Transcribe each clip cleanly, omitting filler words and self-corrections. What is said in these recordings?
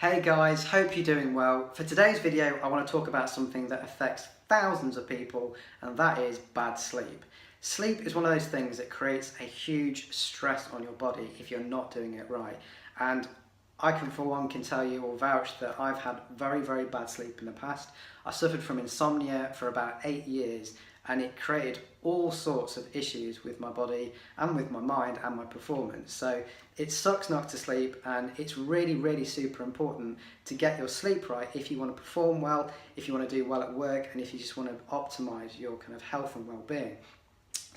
Hey guys, hope you're doing well. For today's video, I want to talk about something that affects thousands of people, and that is bad sleep. Sleep is one of those things that creates a huge stress on your body if you're not doing it right. And I can, for one, can tell you or vouch that I've had very bad sleep in the past. I suffered from insomnia for about 8 years, and it created all sorts of issues with my body and with my mind and my performance. So it sucks not to sleep, and it's really super important to get your sleep right if you want to perform well, if you want to do well at work, and if you just want to optimize your kind of health and well-being.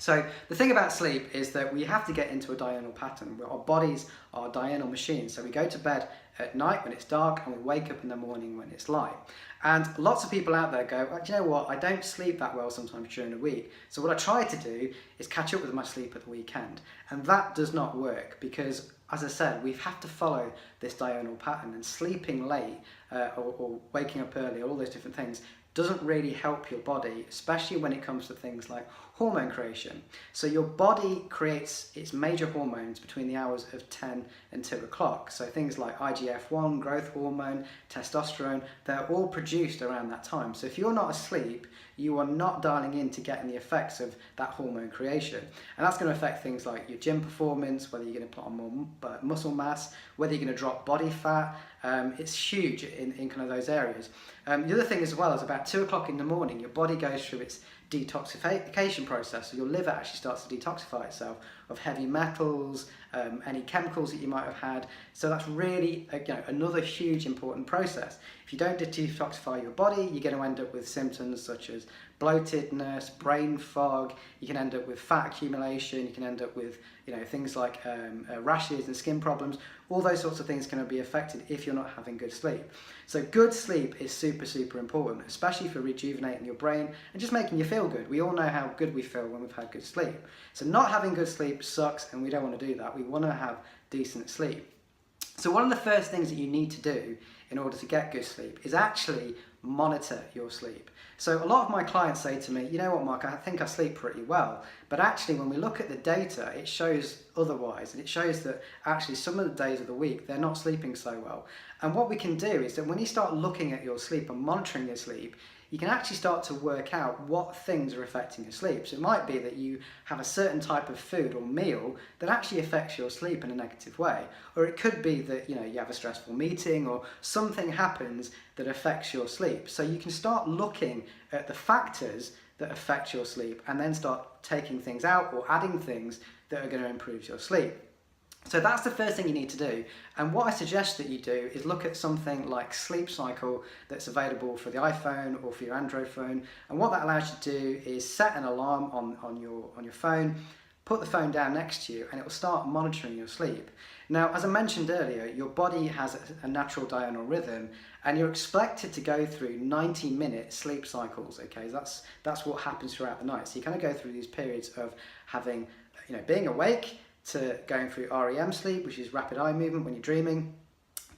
So the thing about sleep is that we have to get into a diurnal pattern. Our bodies are diurnal machines. So we go to bed at night when it's dark and we wake up in the morning when it's light. And lots of people out there go, well, do you know what, I don't sleep that well sometimes during the week. So what I try to do is catch up with my sleep at the weekend. And that does not work because, as I said, we have to follow this diurnal pattern, and sleeping late or waking up early, all those different things, doesn't really help your body, especially when it comes to things like hormone creation. So your body creates its major hormones between the hours of 10 and 2 o'clock. So things like IGF-1, growth hormone, testosterone, they're all produced around that time. So if you're not asleep, you are not dialing in to getting the effects of that hormone creation. And that's going to affect things like your gym performance, whether you're going to put on more muscle mass, whether you're going to drop body fat. It's huge in kind of those areas. The other thing as well is about 2 o'clock in the morning, your body goes through its detoxification process. So your liver actually starts to detoxify itself of heavy metals, any chemicals that you might have had. So that's really another huge important process. If you don't detoxify your body, you're going to end up with symptoms such as bloatedness, brain fog. You can end up with fat accumulation. You can end up with things like rashes and skin problems. All those sorts of things can be affected if you're not having good sleep. So good sleep is super important, especially for rejuvenating your brain and just making you feel good. We all know how good we feel when we've had good sleep. So not having good sleep sucks, and we don't want to do that. We want to have decent sleep. So one of the first things that you need to do in order to get good sleep is actually monitor your sleep. So a lot of my clients say to me, you know what, Mark, I think I sleep pretty well, but actually when we look at the data, it shows otherwise, and it shows that actually some of the days of the week they're not sleeping so well. And what we can do is that when you start looking at your sleep and monitoring your sleep, you can actually start to work out what things are affecting your sleep. So it might be that you have a certain type of food or meal that actually affects your sleep in a negative way. Or it could be that you have a stressful meeting or something happens that affects your sleep. So you can start looking at the factors that affect your sleep and then start taking things out or adding things that are going to improve your sleep. So that's the first thing you need to do, and what I suggest that you do is look at something like Sleep Cycle that's available for the iPhone or for your Android phone. And what that allows you to do is set an alarm on your phone, put the phone down next to you, and it will start monitoring your sleep. Now, as I mentioned earlier, your body has a natural diurnal rhythm, and you're expected to go through 90-minute sleep cycles. Okay, that's what happens throughout the night. So you kind of go through these periods of having, being awake, to going through REM sleep, which is rapid eye movement when you're dreaming,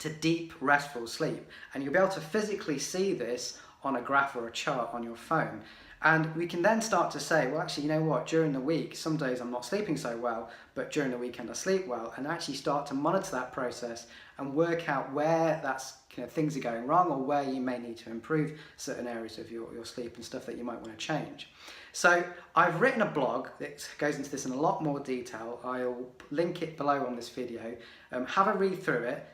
to deep restful sleep. And you'll be able to physically see this on a graph or a chart on your phone. And we can then start to say, well, actually, you know what, during the week, some days I'm not sleeping so well, but during the weekend I sleep well, and actually start to monitor that process and work out where things are going wrong, or where you may need to improve certain areas of your sleep and stuff that you might want to change. So I've written a blog that goes into this in a lot more detail. I'll link it below on this video. Have a read through it.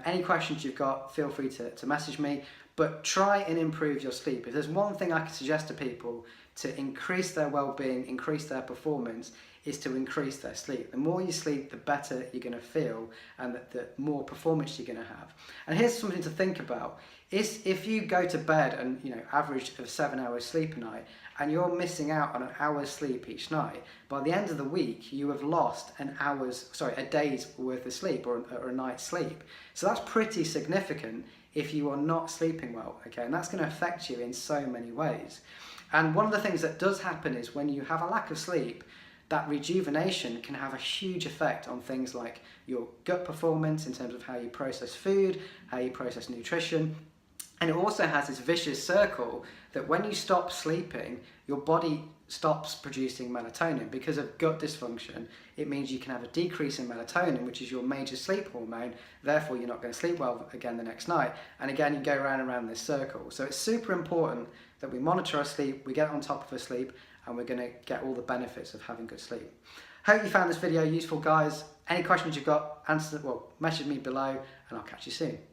Any questions you've got, feel free to message me, but try and improve your sleep. If there's one thing I can suggest to people to increase their well-being, increase their performance, is to increase their sleep. The more you sleep, the better you're going to feel, and the more performance you're going to have. And here's something to think about. Is if you go to bed and average of 7 hours sleep a night, and you're missing out on an hour's sleep each night, by the end of the week you have lost a day's worth of sleep, or a night's sleep. So that's pretty significant if you are not sleeping well, okay? And that's going to affect you in so many ways. And one of the things that does happen is when you have a lack of sleep, that rejuvenation can have a huge effect on things like your gut performance in terms of how you process food, how you process nutrition. And it also has this vicious circle that when you stop sleeping, your body stops producing melatonin. Because of gut dysfunction, it means you can have a decrease in melatonin, which is your major sleep hormone. Therefore, you're not going to sleep well again the next night. And again, you go round and round this circle. So it's super important that we monitor our sleep, we get on top of our sleep, and we're going to get all the benefits of having good sleep. Hope you found this video useful, guys. Any questions you've got, message me below, and I'll catch you soon.